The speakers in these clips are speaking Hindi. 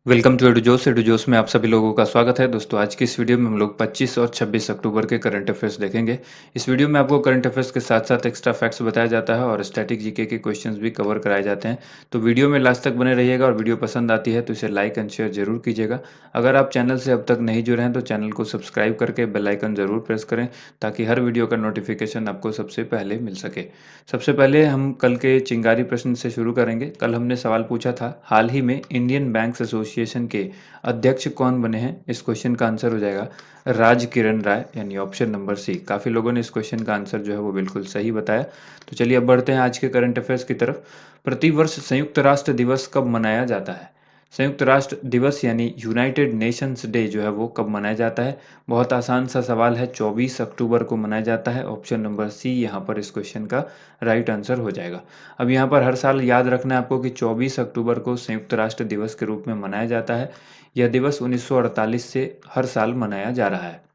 वेलकम टू एडुजोस में आप सभी लोगों का स्वागत है। दोस्तों, आज की इस वीडियो में हम लोग 25 और 26 अक्टूबर के करंट अफेयर्स देखेंगे। इस वीडियो में आपको करंट अफेयर्स के साथ साथ एक्स्ट्रा फैक्ट्स बताया जाता है और स्टैटिक जीके के क्वेश्चंस भी कवर कराए जाते हैं। तो वीडियो में लास्ट तक बने रहिएगा और वीडियो पसंद आती है तो इसे लाइक एंड शेयर जरूर कीजिएगा। अगर आप चैनल से अब तक नहीं जुड़े हैं तो चैनल को सब्सक्राइब करके बेल आइकन जरूर प्रेस करें ताकि हर वीडियो का नोटिफिकेशन आपको सबसे पहले मिल सके। सबसे पहले हम कल के चिंगारी प्रश्न से शुरू करेंगे। कल हमने सवाल पूछा था, हाल ही में इंडियन बैंक्स एसोसिएशन के अध्यक्ष कौन बने हैं। इस क्वेश्चन का आंसर हो जाएगा राज किरण राय, यानी ऑप्शन नंबर सी। काफ़ी लोगों ने इस क्वेश्चन का आंसर जो है वो बिल्कुल सही बताया। तो चलिए अब बढ़ते हैं आज के करंट अफेयर्स की तरफ। प्रतिवर्ष संयुक्त राष्ट्र दिवस कब मनाया जाता है। संयुक्त राष्ट्र दिवस यानी यूनाइटेड नेशंस डे जो है वो कब मनाया जाता है। बहुत आसान सा सवाल है, 24 अक्टूबर को मनाया जाता है। ऑप्शन नंबर सी यहाँ पर इस क्वेश्चन का राइट आंसर हो जाएगा। अब यहाँ पर हर साल याद रखना है आपको कि 24 अक्टूबर को संयुक्त राष्ट्र दिवस के रूप में मनाया जाता है। यह दिवस 1948 से हर साल मनाया जा रहा है।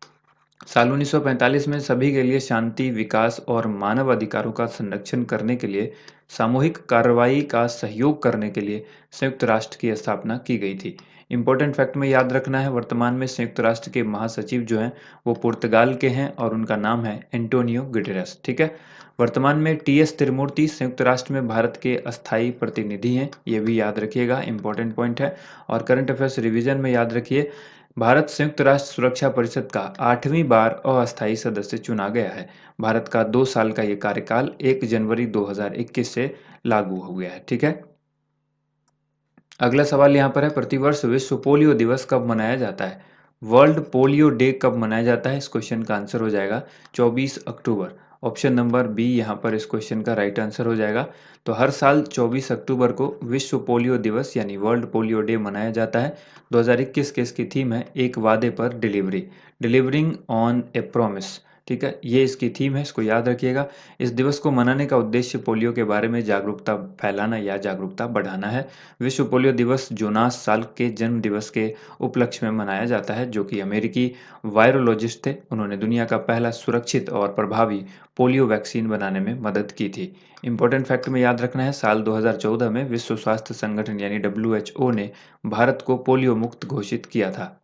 साल 1945 में सभी के लिए शांति, विकास और मानव अधिकारों का संरक्षण करने के लिए सामूहिक कार्रवाई का सहयोग करने के लिए संयुक्त राष्ट्र की स्थापना की गई थी। इंपॉर्टेंट फैक्ट में याद रखना है, वर्तमान में संयुक्त राष्ट्र के महासचिव जो हैं वो पुर्तगाल के हैं और उनका नाम है एंटोनियो गुटेरेस। ठीक है। वर्तमान में टी.एस. तिरुमूर्ति संयुक्त राष्ट्र में भारत के अस्थायी प्रतिनिधि हैं, ये भी याद रखिएगा, इंपॉर्टेंट पॉइंट है। और करंट अफेयर्स रिवीजन में याद रखिए, भारत संयुक्त राष्ट्र सुरक्षा परिषद का 8वीं बार अस्थायी सदस्य चुना गया है। भारत का 2 साल का ये कार्यकाल 1 जनवरी 2021 से लागू हो गया है। ठीक है। अगला सवाल यहाँ पर है, प्रतिवर्ष विश्व पोलियो दिवस कब मनाया जाता है। वर्ल्ड पोलियो डे कब मनाया जाता है। इस क्वेश्चन का आंसर हो जाएगा 24 अक्टूबर। ऑप्शन नंबर बी यहाँ पर इस क्वेश्चन का राइट आंसर हो जाएगा। तो हर साल 24 अक्टूबर को विश्व पोलियो दिवस यानी वर्ल्ड पोलियो डे मनाया जाता है। 2021 के इसकी थीम है एक वादे पर delivery, delivering on A promise. ठीक है, ये इसकी थीम है, इसको याद रखिएगा। इस दिवस को मनाने का उद्देश्य पोलियो के बारे में जागरूकता फैलाना या जागरूकता बढ़ाना है। विश्व पोलियो दिवस जोनास साल्क के जन्म दिवस के उपलक्ष्य में मनाया जाता है, जो कि अमेरिकी वायरोलॉजिस्ट थे। उन्होंने दुनिया का पहला सुरक्षित और प्रभावी पोलियो वैक्सीन बनाने में मदद की थी। इंपॉर्टेंट फैक्ट में याद रखना है, साल 2014 में विश्व स्वास्थ्य संगठन यानी WHO ने भारत को पोलियो मुक्त घोषित किया था।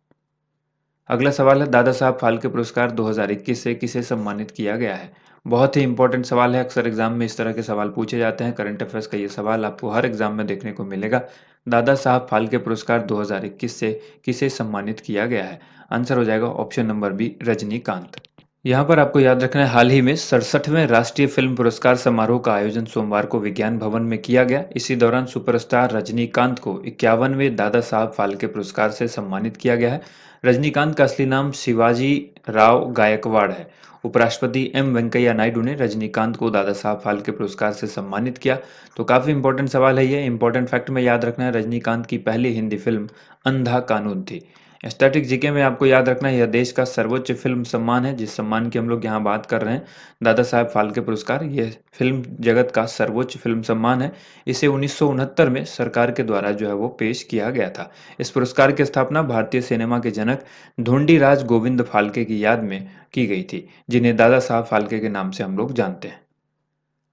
अगला सवाल है, दादा साहब फाल्के पुरस्कार 2021 से किसे सम्मानित किया गया है। बहुत ही इंपॉर्टेंट सवाल है, अक्सर एग्जाम में इस तरह के सवाल पूछे जाते हैं। करंट अफेयर्स का ये सवाल आपको हर एग्जाम में देखने को मिलेगा। दादा साहब फाल्के पुरस्कार 2021 से किसे सम्मानित किया गया है। आंसर हो जाएगा ऑप्शन नंबर बी, रजनीकांत। यहाँ पर आपको याद रखना है, हाल ही में 67वें राष्ट्रीय फिल्म पुरस्कार समारोह का आयोजन सोमवार को विज्ञान भवन में किया गया। इसी दौरान सुपरस्टार रजनीकांत को 51वें दादा साहब फाल्के पुरस्कार से सम्मानित किया गया है। रजनीकांत का असली नाम शिवाजी राव गायकवाड़ है। उपराष्ट्रपति एम वेंकैया नायडू ने रजनीकांत को दादा साहब फाल्के पुरस्कार से सम्मानित किया। तो काफ़ी इंपॉर्टेंट सवाल है ये। इंपॉर्टेंट फैक्ट में याद रखना है, रजनीकांत की पहली हिंदी फिल्म अंधा कानून थी। स्टैटिक जीके में आपको याद रखना है, यह देश का सर्वोच्च फिल्म सम्मान है जिस सम्मान की हम लोग यहाँ बात कर रहे हैं, दादा साहब फाल्के पुरस्कार। यह फिल्म जगत का सर्वोच्च फिल्म सम्मान है। इसे 1969 में सरकार के द्वारा जो है वो पेश किया गया था। इस पुरस्कार की स्थापना भारतीय सिनेमा के जनक धोंडीराज गोविंद फाल्के की याद में की गई थी, जिन्हें दादा साहब फाल्के के नाम से हम लोग जानते हैं।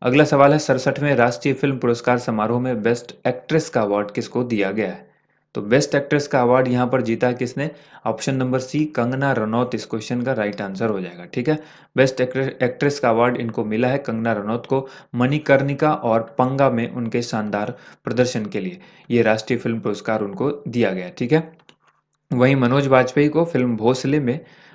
अगला सवाल है, 67वें राष्ट्रीय फिल्म पुरस्कार समारोह में बेस्ट एक्ट्रेस का अवार्ड किसको दिया गया है। तो बेस्ट एक्ट्रेस का अवार्ड यहाँ पर जीता है किसने। Option number C, Kangana Ranaut इस क्वेश्चन का राइट आंसर हो जाएगा। ठीक है, बेस्ट एक्ट्रेस का अवार्ड इनको मिला है, कंगना रनौत को, मणिकर्णिका और पंगा में उनके शानदार प्रदर्शन के लिए ये राष्ट्रीय फिल्म पुरस्कार उनको दिया गया। ठीक है। वहीं मनोज वाजपेयी को फिल्म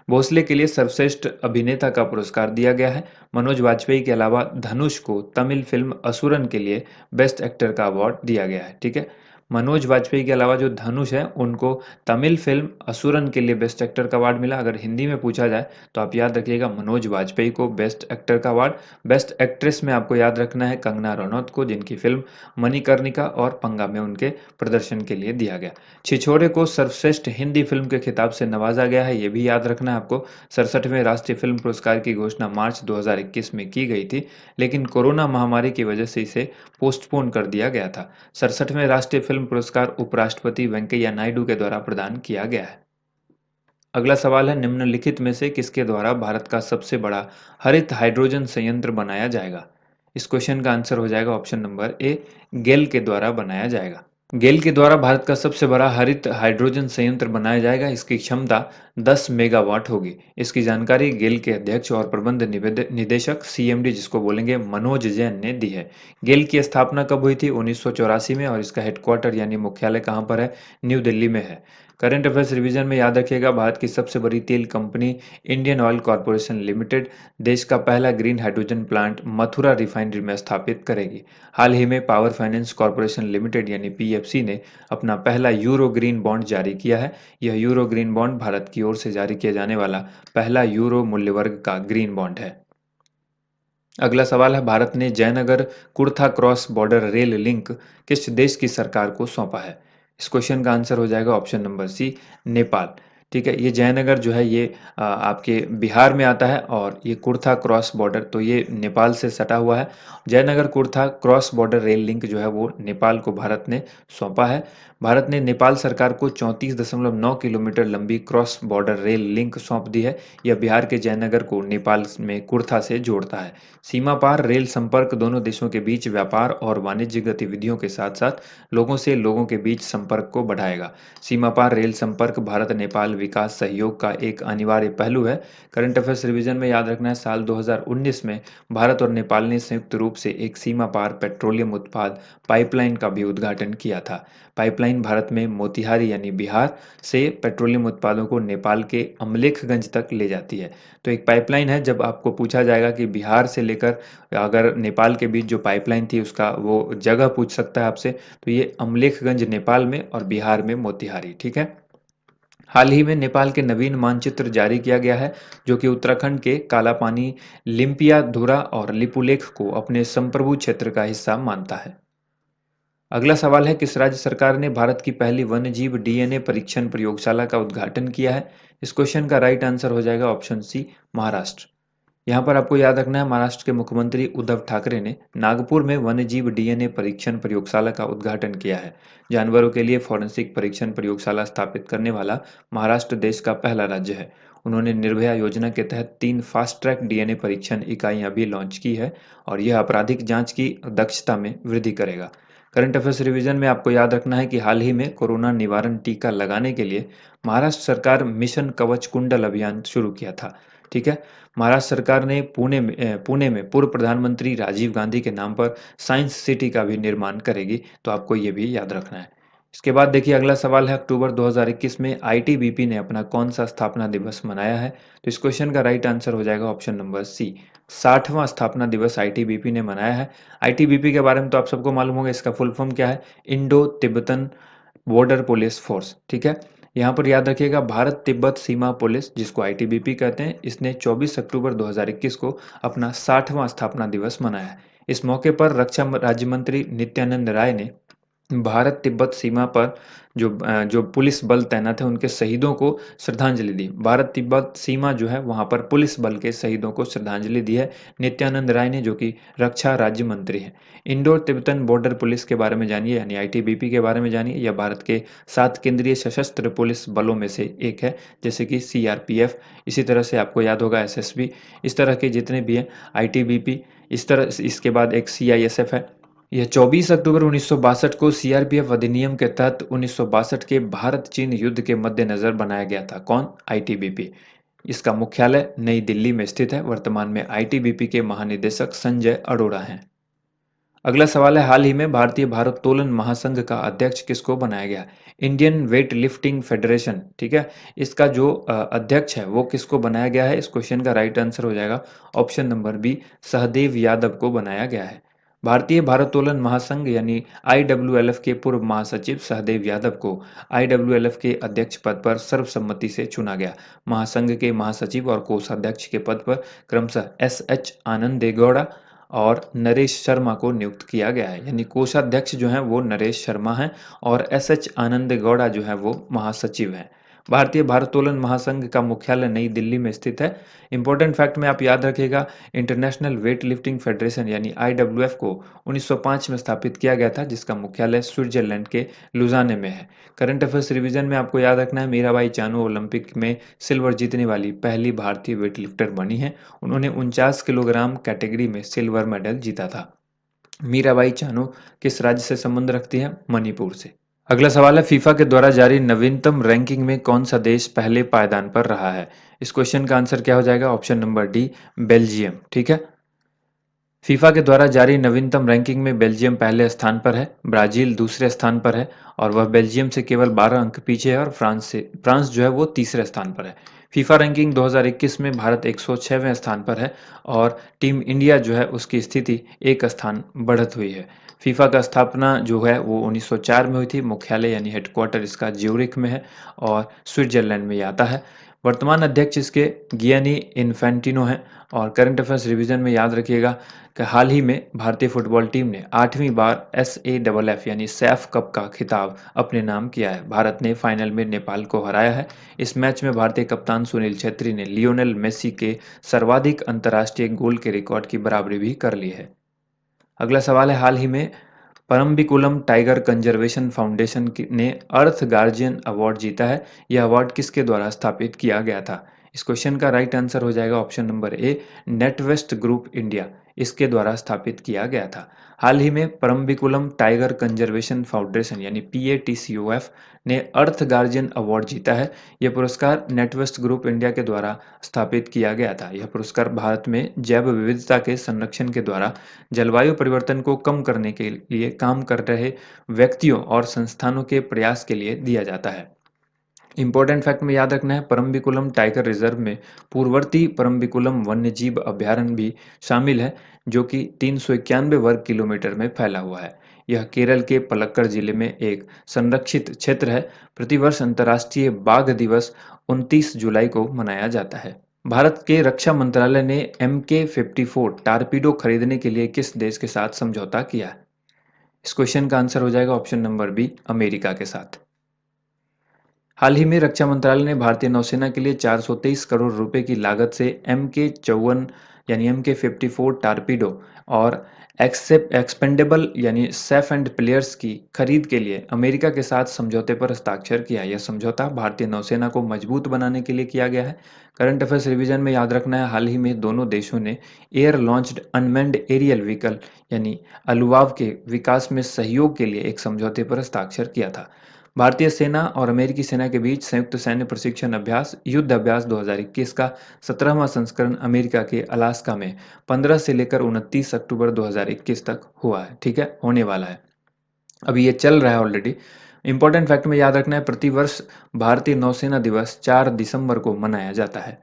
भोसले के लिए सर्वश्रेष्ठ अभिनेता का पुरस्कार दिया गया है। मनोज वाजपेयी के अलावा धनुष को तमिल फिल्म असुरन के लिए बेस्ट एक्टर का अवार्ड दिया गया है। ठीक है, मनोज वाजपेयी के अलावा जो धनुष है उनको तमिल फिल्म असुरन के लिए बेस्ट एक्टर का अवार्ड मिला। अगर हिंदी में पूछा जाए तो आप याद रखिएगा, मनोज वाजपेयी को बेस्ट एक्टर का अवार्ड। बेस्ट एक्ट्रेस में आपको याद रखना है कंगना रनौत को, जिनकी फिल्म मणिकर्णिका और पंगा में उनके प्रदर्शन के लिए दिया गया। छिछोरे को सर्वश्रेष्ठ हिंदी फिल्म के खिताब से नवाजा गया है, ये भी याद रखना है आपको। 67वें राष्ट्रीय फिल्म पुरस्कार की घोषणा मार्च 2021 में की गई थी, लेकिन कोरोना महामारी की वजह से इसे पोस्टपोन कर दिया गया था। 67वें राष्ट्रीय फिल्म पुरस्कार उपराष्ट्रपति वेंकैया नायडू के द्वारा प्रदान किया गया है। अगला सवाल है, निम्नलिखित में से किसके द्वारा भारत का सबसे बड़ा हरित हाइड्रोजन संयंत्र बनाया जाएगा। इस क्वेश्चन का आंसर हो जाएगा ऑप्शन नंबर ए, गेल के द्वारा बनाया जाएगा। गेल के द्वारा भारत का सबसे बड़ा हरित हाइड्रोजन संयंत्र बनाया जाएगा। इसकी क्षमता 10 मेगावाट होगी। इसकी जानकारी गेल के अध्यक्ष और प्रबंध निदेशक सीएमडी जिसको बोलेंगे मनोज जैन ने दी है। गेल की स्थापना कब हुई थी? 1984 में, और इसका हेडक्वार्टर यानी मुख्यालय कहाँ पर है? न्यू दिल्ली में है। करंट अफेयर्स रिवीजन में याद रखिएगा, भारत की सबसे बड़ी तेल company Indian oil corporation limited देश का पहला green hydrogen plant Mathura refinery में स्थापित करेगी। हाल ही में पावर फाइनेंस कॉरपोरेशन लिमिटेड यानी पीएफसी ने अपना पहला यूरो ग्रीन बॉन्ड जारी किया है। यह यूरो ग्रीन बॉन्ड भारत की ओर से जारी किया जाने वाला पहला यूरो मूल्य वर्ग का ग्रीन बॉन्ड है। अगला सवाल है, भारत ने Jaynagar Kurtha cross border rail link किस देश की सरकार को सौंपा है? इस क्वेश्चन का आंसर हो जाएगा ऑप्शन नंबर सी, नेपाल। ठीक है, ये जयनगर जो है ये आपके बिहार में आता है, और ये कुर्था क्रॉस बॉर्डर तो ये नेपाल से सटा हुआ है। Jaynagar Kurtha cross border rail link जो है वो नेपाल को भारत ने सौंपा है। भारत ने नेपाल सरकार को 34.9 किलोमीटर लंबी क्रॉस बॉर्डर रेल लिंक सौंप दी है। यह बिहार के जयनगर को नेपाल में कुर्था से जोड़ता है। सीमा पार रेल संपर्क दोनों देशों के बीच व्यापार और वाणिज्य गतिविधियों के साथ साथ लोगों से लोगों के बीच संपर्क को बढ़ाएगा। सीमा पार रेल संपर्क भारत नेपाल विकास सहयोग का एक अनिवार्य पहलू है। करंट अफेयर्स रिवीजन में याद रखना है, साल 2019 में भारत और नेपाल ने संयुक्त रूप से एक सीमा पार पेट्रोलियम उत्पाद पाइपलाइन का भी उद्घाटन किया था। पाइपलाइन भारत में मोतिहारी यानी बिहार से पेट्रोलियम उत्पादों को नेपाल के अमलेखगंज तक ले जाती है। तो एक पाइपलाइन है, जब आपको पूछा जाएगा कि बिहार से लेकर अगर नेपाल के बीच जो पाइपलाइन थी उसका वो जगह पूछ सकता है आपसे, तो ये अमलेखगंज नेपाल में और बिहार में मोतिहारी। ठीक है। हाल ही में नेपाल के नवीन मानचित्र जारी किया गया है, जो कि उत्तराखंड के कालापानी, लिम्पियाधुरा और लिपुलेख को अपने संप्रभु क्षेत्र का हिस्सा मानता है। अगला सवाल है, किस राज्य सरकार ने भारत की पहली वन्यजीव डीएनए परीक्षण प्रयोगशाला का उद्घाटन किया है? इस क्वेश्चन का राइट आंसर हो जाएगा ऑप्शन सी, महाराष्ट्र। यहाँ पर आपको याद रखना है, महाराष्ट्र के मुख्यमंत्री उद्धव ठाकरे ने नागपुर में वन्यजीव डीएनए परीक्षण प्रयोगशाला का उद्घाटन किया है। जानवरों के लिए फॉरेंसिक परीक्षण प्रयोगशाला स्थापित करने वाला महाराष्ट्र देश का पहला राज्य है। उन्होंने निर्भया योजना के तहत 3 फास्ट ट्रैक डीएनए परीक्षण इकाइयां भी लॉन्च की है, और यह आपराधिक जांच की दक्षता में वृद्धि करेगा। करंट अफेयर्स रिवीजन में आपको याद रखना है कि हाल ही में कोरोना निवारण टीका लगाने के लिए महाराष्ट्र सरकार मिशन कवच कुंडल अभियान शुरू किया था। ठीक है। महाराष्ट्र सरकार ने पुणे में पूर्व प्रधानमंत्री राजीव गांधी के नाम पर साइंस सिटी का भी निर्माण करेगी, तो आपको ये भी याद रखना है। इसके बाद देखिए अगला सवाल है, अक्टूबर 2021 में आईटीबीपी ने अपना कौन सा स्थापना दिवस मनाया है? तो इस क्वेश्चन का राइट आंसर हो जाएगा ऑप्शन नंबर सी, 60वां स्थापना दिवस आईटीबीपी ने मनाया है। आईटीबीपी के बारे में तो आप सबको मालूम होगा, इसका फुल फॉर्म क्या है? Indo Tibetan border police force. ठीक है। यहाँ पर याद रखिएगा, भारत तिब्बत सीमा पुलिस जिसको आईटीबीपी कहते हैं, इसने 24 अक्टूबर 2021 को अपना 60वां स्थापना दिवस मनाया है। इस मौके पर रक्षा राज्य मंत्री नित्यानंद राय ने भारत तिब्बत सीमा पर जो पुलिस बल तैनात है उनके शहीदों को श्रद्धांजलि दी। भारत तिब्बत सीमा जो है वहाँ पर पुलिस बल के शहीदों को श्रद्धांजलि दी है नित्यानंद राय ने, जो कि रक्षा राज्य मंत्री हैं। इंडो तिब्बतन बॉर्डर पुलिस के बारे में जानिए, यानी आईटीबीपी के बारे में जानिए। यह भारत के 7 केंद्रीय सशस्त्र पुलिस बलों में से एक है, जैसे कि सीआरपीएफ, इसी तरह से आपको याद होगा एसएसबी, इस तरह के जितने भी हैं आईटीबीपी, इस तरह इसके बाद एक सीआईएसएफ है। यह 24 अक्टूबर 1962 को सीआरपीएफ अधिनियम के तहत 1962 के भारत चीन युद्ध के मद्देनजर बनाया गया था। कौन? आईटीबीपी। इसका मुख्यालय नई दिल्ली में स्थित है। वर्तमान में आईटीबीपी के महानिदेशक संजय अरोड़ा हैं। अगला सवाल है, हाल ही में भारतीय भारोत्तोलन महासंघ का अध्यक्ष किसको बनाया गया? Indian weight lifting federation. ठीक है। इसका जो अध्यक्ष है वो किसको बनाया गया है? इस क्वेश्चन का राइट आंसर हो जाएगा option number B, Sahdev Yadav को बनाया गया है। भारतीय भारोत्तोलन महासंघ यानी आईडब्ल्यूएलएफ के पूर्व महासचिव सहदेव यादव को आईडब्ल्यूएलएफ के अध्यक्ष पद पर सर्वसम्मति से चुना गया। महासंघ के महासचिव और कोषाध्यक्ष के पद पर क्रमशः एस आनंद गौड़ा और नरेश शर्मा को नियुक्त किया गया है। यानी कोषाध्यक्ष जो हैं वो नरेश शर्मा हैं, और आनंद गौड़ा जो है वो महासचिव हैं। भारतीय भारोत्तोलन महासंघ का मुख्यालय नई दिल्ली में स्थित है। इंपॉर्टेंट फैक्ट में आप याद रखिएगा, इंटरनेशनल वेट लिफ्टिंग फेडरेशन यानी आईडब्ल्यूएफ को 1905 में स्थापित किया गया था, जिसका मुख्यालय स्विट्जरलैंड के लुजाने में है। करंट अफेयर्स रिवीजन में आपको याद रखना है, मीराबाई चानू ओलंपिक में सिल्वर जीतने वाली पहली भारतीय वेट लिफ्टर बनी है। उन्होंने 49 किलोग्राम कैटेगरी में सिल्वर मेडल जीता था। मीराबाई चानू किस राज्य से संबंध रखती है? मणिपुर से। अगला सवाल है, फीफा के द्वारा जारी नवीनतम रैंकिंग में कौन सा देश पहले पायदान पर रहा है? इस क्वेश्चन का आंसर क्या हो जाएगा? Option number D, Belgium. ठीक है। फीफा के द्वारा जारी नवीनतम रैंकिंग में बेल्जियम पहले स्थान पर है, ब्राजील दूसरे स्थान पर है और वह बेल्जियम से केवल 12 अंक पीछे है, और फ्रांस जो है वो तीसरे स्थान पर है। फीफा रैंकिंग 2021 में भारत 106वें स्थान पर है और टीम इंडिया जो है उसकी स्थिति एक स्थान बढ़त हुई है। फीफा का स्थापना जो है वो 1904 में हुई थी। मुख्यालय यानी हेडक्वार्टर इसका ज्यूरिख में है और स्विट्जरलैंड में ये आता है। वर्तमान अध्यक्ष इसके गियानी इन्फेंटिनो हैं। और करंट अफेयर्स रिवीजन में याद रखिएगा कि हाल ही में भारतीय फुटबॉल टीम ने 8वीं बार SAFF यानी सैफ कप का खिताब अपने नाम किया है। भारत ने फाइनल में नेपाल को हराया है। इस मैच में भारतीय कप्तान सुनील छेत्री ने लियोनेल मेसी के सर्वाधिक अंतर्राष्ट्रीय गोल के रिकॉर्ड की बराबरी भी कर ली है। अगला सवाल है, हाल ही में परम्बिकुलम टाइगर कंजर्वेशन फाउंडेशन ने अर्थ गार्जियन अवार्ड जीता है। यह अवार्ड किसके द्वारा स्थापित किया गया था? इस क्वेश्चन का राइट आंसर हो जाएगा ऑप्शन नंबर ए, नेटवेस्ट ग्रुप इंडिया इसके द्वारा स्थापित किया गया था। हाल ही में परम्बिकुलम टाइगर कंजर्वेशन फाउंडेशन यानी PATCOF ने अर्थ गार्जियन अवार्ड जीता है। यह पुरस्कार नेटवेस्ट ग्रुप इंडिया के द्वारा स्थापित किया गया था। यह पुरस्कार भारत में जैव विविधता के संरक्षण के द्वारा जलवायु परिवर्तन को कम करने के लिए काम कर रहे व्यक्तियों और संस्थानों के प्रयास के लिए दिया जाता है। इंपॉर्टेंट फैक्ट में याद रखना है, परम्बिकुलम टाइगर रिजर्व में पूर्ववर्ती परम्बिकुलम वन्यजीव अभयारण्य भी शामिल है, जो कि 391 वर्ग किलोमीटर में फैला हुआ है। यह केरल के पलक्कड़ जिले में एक संरक्षित क्षेत्र है। प्रतिवर्ष अंतर्राष्ट्रीय बाघ दिवस 29 जुलाई को मनाया जाता है। भारत के रक्षा मंत्रालय ने MK-54 टारपीडो खरीदने के लिए किस देश के साथ समझौता किया है? इस क्वेश्चन का आंसर हो जाएगा ऑप्शन नंबर बी, अमेरिका के साथ। हाल ही में रक्षा मंत्रालय ने भारतीय नौसेना के लिए 423 करोड़ रुपए की लागत से MK-54 यानी MK-54 टारपीडो और एक्सपेंडेबल यानी सेफ एंड प्लेयर्स की खरीद के लिए अमेरिका के साथ समझौते पर हस्ताक्षर किया। यह समझौता भारतीय नौसेना को मजबूत बनाने के लिए किया गया है। करंट अफेयर्स रिवीजन में याद रखना है, हाल ही में दोनों देशों ने air launched unmanned aerial vehicle यानी अल्वाव के विकास में सहयोग के लिए एक समझौते पर हस्ताक्षर किया था। भारतीय सेना और अमेरिकी सेना के बीच संयुक्त सैन्य प्रशिक्षण अभ्यास युद्ध अभ्यास 2021 का 17वां संस्करण अमेरिका के अलास्का में 15 से लेकर 29 अक्टूबर 2021 तक हुआ है। ठीक है, होने वाला है, अभी ये चल रहा है ऑलरेडी। इंपॉर्टेंट फैक्ट में याद रखना है, प्रतिवर्ष भारतीय नौसेना दिवस 4 दिसंबर को मनाया जाता है।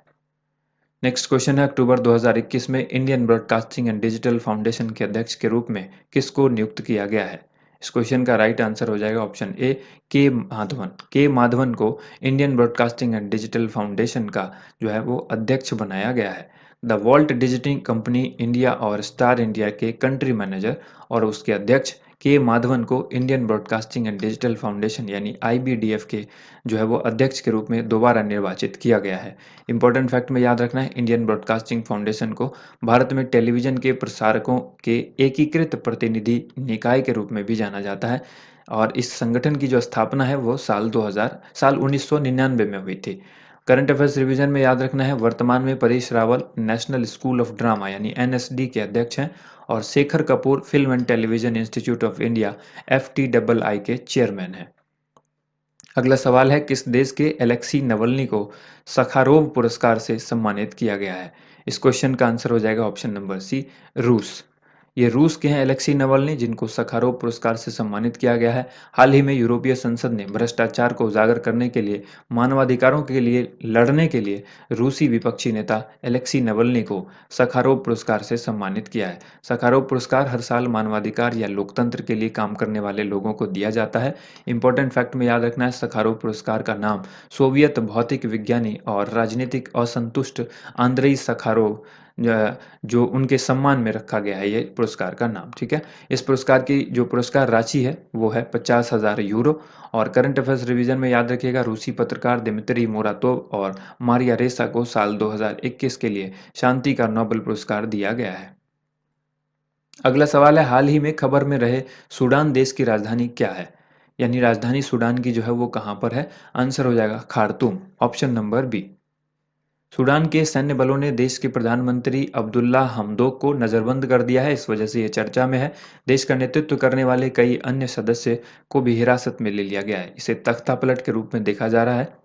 नेक्स्ट क्वेश्चन है, अक्टूबर 2021 में Indian broadcasting and digital foundation के अध्यक्ष के रूप में किसको नियुक्त किया गया है? इस क्वेश्चन का राइट आंसर हो जाएगा ऑप्शन ए, के माधवन को Indian broadcasting and digital foundation का जो है वो अध्यक्ष बनाया गया है। The vault digital company India और स्टार इंडिया के कंट्री मैनेजर और उसके अध्यक्ष के माधवन को Indian broadcasting and digital foundation यानी IBDF के जो है वो अध्यक्ष के रूप में दोबारा निर्वाचित किया गया है। इंपॉर्टेंट फैक्ट में याद रखना है, इंडियन ब्रॉडकास्टिंग फाउंडेशन को भारत में टेलीविजन के प्रसारकों के एकीकृत प्रतिनिधि निकाय के रूप में भी जाना जाता है और इस संगठन की जो स्थापना है वो साल 1999 में हुई थी। करंट अफेयर्स रिवीजन में याद रखना है, वर्तमान में Paresh Rawal national school of drama यानी NSD के अध्यक्ष हैं और Shekhar Kapoor film and television institute of India FTII के चेयरमैन हैं। अगला सवाल है, किस देश के एलेक्सी नवल्नी को सखारोव पुरस्कार से सम्मानित किया गया है? इस क्वेश्चन का आंसर हो जाएगा ऑप्शन नंबर सी, रूस। ये रूस के हैं एलेक्सी नवल्नी, जिनको सखारोव पुरस्कार से सम्मानित किया गया है। हाल ही में यूरोपीय संसद ने भ्रष्टाचार को उजागर करने के लिए मानवाधिकारों के लिए लड़ने के लिए रूसी विपक्षी नेता एलेक्सी नवल्नी को सखारोव पुरस्कार से सम्मानित किया है। सखारोव पुरस्कार हर साल मानवाधिकार या लोकतंत्र के लिए काम करने वाले लोगों को दिया जाता है। इंपॉर्टेंट फैक्ट में याद रखना है, सखारोव पुरस्कार का नाम सोवियत भौतिक विज्ञानी और राजनीतिक असंतुष्ट आंद्रेई सखारोव जो उनके सम्मान में रखा गया है ये पुरस्कार का नाम। ठीक है, इस पुरस्कार की जो पुरस्कार राशि है वो है 50,000 यूरो। और करंट अफेयर्स रिवीजन में याद रखिएगा, रूसी पत्रकार दिमित्री मुरातोव और मारिया रेसा को साल 2021 के लिए शांति का नोबेल पुरस्कार दिया गया है। अगला सवाल है, हाल ही में खबर में रहे सूडान देश की राजधानी क्या है? यानी राजधानी सूडान की जो है वो कहाँ पर है? आंसर हो जाएगा Khartoum, option number B. Sudan के सैन्य बलों ने देश के प्रधानमंत्री अब्दुल्ला हमदोक को नजरबंद कर दिया है, इस वजह से ये चर्चा में है। देश का नेतृत्व करने वाले कई अन्य सदस्य को भी हिरासत में ले लिया गया है। इसे तख्तापलट के रूप में देखा जा रहा है।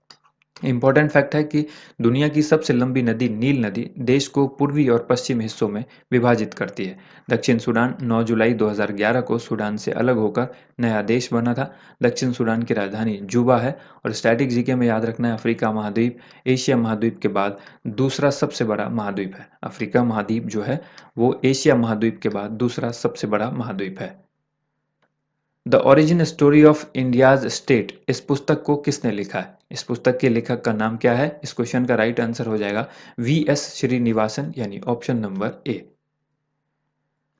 इम्पोर्टेंट फैक्ट है कि दुनिया की सबसे लंबी नदी नील नदी देश को पूर्वी और पश्चिम हिस्सों में विभाजित करती है। दक्षिण सूडान 9 जुलाई 2011 को सूडान से अलग होकर नया देश बना था। दक्षिण सूडान की राजधानी जूबा है। और स्टैटिक जीके में याद रखना है, अफ्रीका महाद्वीप एशिया महाद्वीप के बाद दूसरा सबसे बड़ा महाद्वीप है। अफ्रीका महाद्वीप जो है वो एशिया महाद्वीप के बाद दूसरा सबसे बड़ा महाद्वीप है। The origin story of India's state, इस पुस्तक को किसने लिखा है? इस पुस्तक के लेखक का नाम क्या है? इस क्वेश्चन का राइट आंसर हो जाएगा वी.एस. श्रीनिवासन, यानी option number A.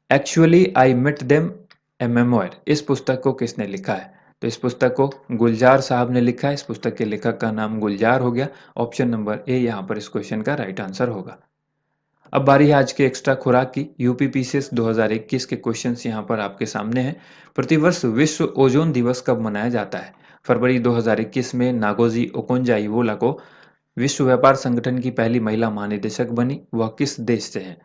Actually I met them a memoir, इस पुस्तक को किसने लिखा है? तो इस पुस्तक को गुलजार साहब ने लिखा है। इस पुस्तक के लेखक का नाम गुलजार हो गया। ऑप्शन नंबर ए यहाँ पर इस क्वेश्चन का राइट आंसर होगा। अब बारी है आज के एक्स्ट्रा खुराक की। यूपी पीसीएस 2021 के क्वेश्चंस यहाँ पर आपके सामने हैं। प्रतिवर्ष विश्व ओजोन दिवस कब मनाया जाता है? फरवरी 2021 में नागोजी ओकोंजा-इवोला को विश्व व्यापार संगठन की पहली महिला महानिदेशक बनी। वह किस देश से हैं?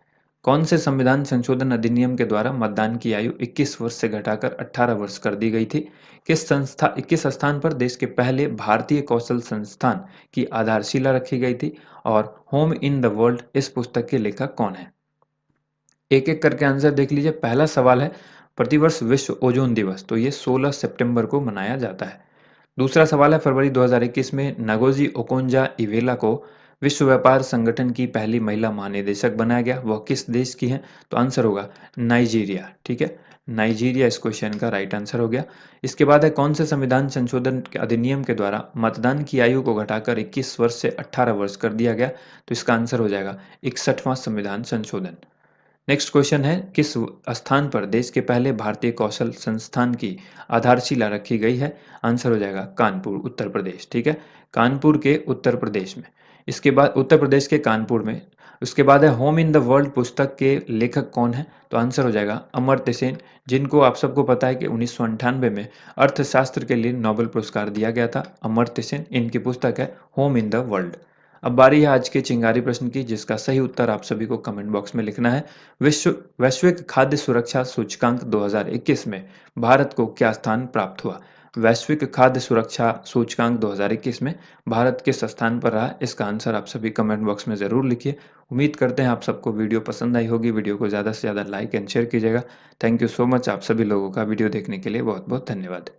कौन से संविधान संशोधन अधिनियम के द्वारा मतदान की आयु 21 वर्ष से घटाकर 18 वर्ष कर दी गई थी? किस स्थान पर देश के पहले भारतीय कौशल संस्थान की आधारशिला रखी गई थी? और होम इन द वर्ल्ड, इस पुस्तक के लेखक कौन है? एक एक करके आंसर देख लीजिए। पहला सवाल है प्रतिवर्ष विश्व ओजोन दिवस, तो ये 16 सितंबर को मनाया जाता है। दूसरा सवाल है फरवरी 2021 में नागोजी ओकोंजा इवेला को विश्व व्यापार संगठन की पहली महिला महानिदेशक बनाया गया। वह किस देश की हैं? तो आंसर होगा नाइजीरिया। ठीक है, नाइजीरिया इस क्वेश्चन का राइट आंसर हो गया। इसके बाद है कौन से संविधान संशोधन के अधिनियम के द्वारा मतदान की आयु को घटाकर 21 वर्ष से 18 वर्ष कर दिया गया? तो इसका आंसर हो जाएगा 61वां संविधान संशोधन। नेक्स्ट क्वेश्चन है किस स्थान पर देश के पहले भारतीय कौशल संस्थान की आधारशिला रखी गई है? आंसर हो जाएगा कानपुर, उत्तर प्रदेश। ठीक है, कानपुर के उत्तर प्रदेश में। इसके बाद उत्तर प्रदेश के कानपुर में। उसके बाद है होम इन द वर्ल्ड पुस्तक के लेखक कौन है? तो आंसर हो जाएगा अमर्त्य सेन, जिनको आप सबको पता है कि 1998 में अर्थशास्त्र के लिए नोबेल पुरस्कार दिया गया था। अमर्त्य सेन, इनकी पुस्तक है होम इन द वर्ल्ड। अब बारी है आज के चिंगारी प्रश्न की, जिसका सही उत्तर आप सभी को कमेंट बॉक्स में लिखना है। वैश्विक खाद्य सुरक्षा सूचकांक 2021 में भारत को क्या स्थान प्राप्त हुआ? वैश्विक खाद्य सुरक्षा सूचकांक 2021 में भारत किस स्थान पर रहा? इसका आंसर आप सभी कमेंट बॉक्स में ज़रूर लिखिए। उम्मीद करते हैं आप सबको वीडियो पसंद आई होगी। वीडियो को ज़्यादा से ज़्यादा लाइक एंड शेयर कीजिएगा। Thank you so much. आप सभी लोगों का वीडियो देखने के लिए बहुत बहुत धन्यवाद।